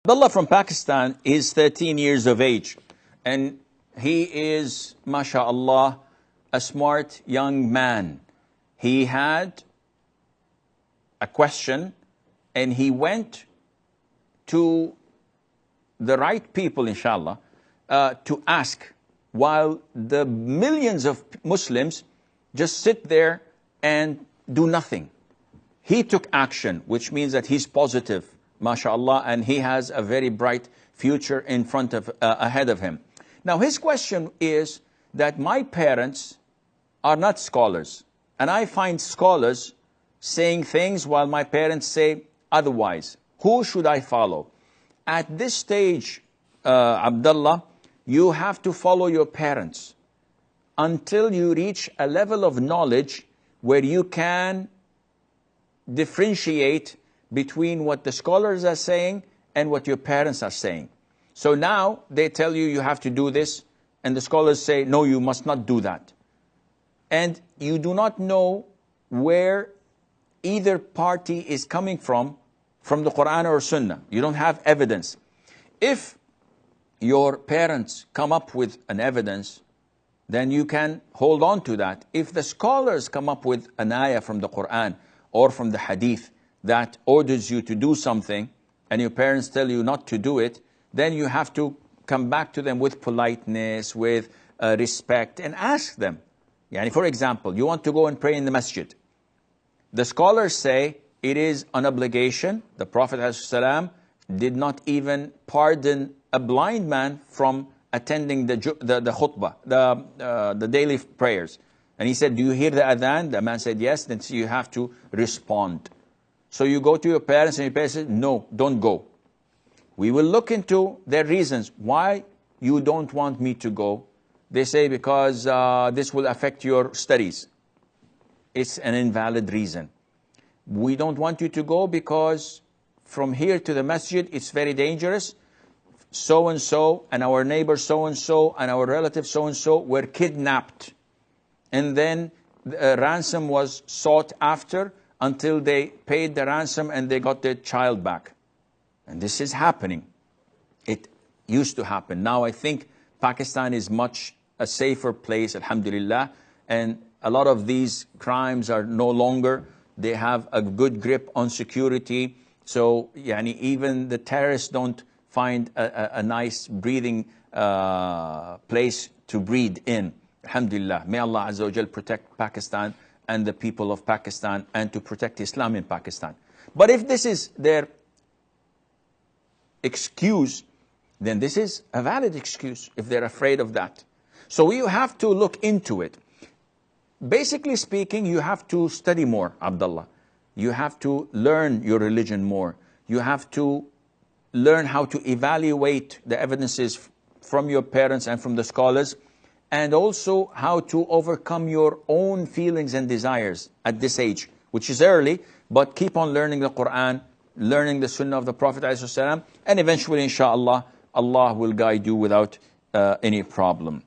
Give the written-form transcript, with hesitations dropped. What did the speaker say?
Abdullah from Pakistan is 13 years of age, and he is, mashallah, a smart young man. He had a question, and he went to the right people, inshallah, to ask, while the millions of Muslims just sit there and do nothing. He took action, which means that he's positive, mashallah, and he has a very bright future in front of, ahead of him. Now, his question is that my parents are not scholars, and I find scholars saying things while my parents say otherwise. Who should I follow? At this stage, Abdullah, you have to follow your parents until you reach a level of knowledge where you can differentiate between what the scholars are saying and what your parents are saying. So now they tell you have to do this, and the scholars say, no, you must not do that. And you do not know where either party is coming from the Quran or Sunnah. You don't have evidence. If your parents come up with an evidence, then you can hold on to that. If the scholars come up with an ayah from the Quran or from the hadith that orders you to do something, and your parents tell you not to do it, then you have to come back to them with politeness, with respect, and ask them. For example, you want to go and pray in the masjid. The scholars say it is an obligation. The Prophet ﷺ did not even pardon a blind man from attending the khutbah, the daily prayers. And he said, do you hear the adhan? The man said, yes. Then you have to respond. So you go to your parents, and your parents say, no, don't go. We will look into their reasons. Why you don't want me to go? They say, because this will affect your studies. It's an invalid reason. We don't want you to go because from here to the masjid, it's very dangerous. So-and-so, and our neighbor so-and-so, and our relative so-and-so were kidnapped. And then the ransom was sought after until they paid the ransom and they got their child back. And this is happening. It used to happen. Now I think Pakistan is much a safer place, alhamdulillah. And a lot of these crimes are no longer. They have a good grip on security. So even the terrorists don't find a nice breathing place to breathe in. Alhamdulillah. May Allah Azza wa Jal protect Pakistan and the people of Pakistan, and to protect Islam in Pakistan. But if this is their excuse, then this is a valid excuse if they're afraid of that. So you have to look into it. Basically speaking, you have to study more, Abdullah. You have to learn your religion more. You have to learn how to evaluate the evidences from your parents and from the scholars, and also how to overcome your own feelings and desires at this age, which is early, but keep on learning the Quran, learning the Sunnah of the Prophet ﷺ, and eventually, inshallah, Allah will guide you without any problem.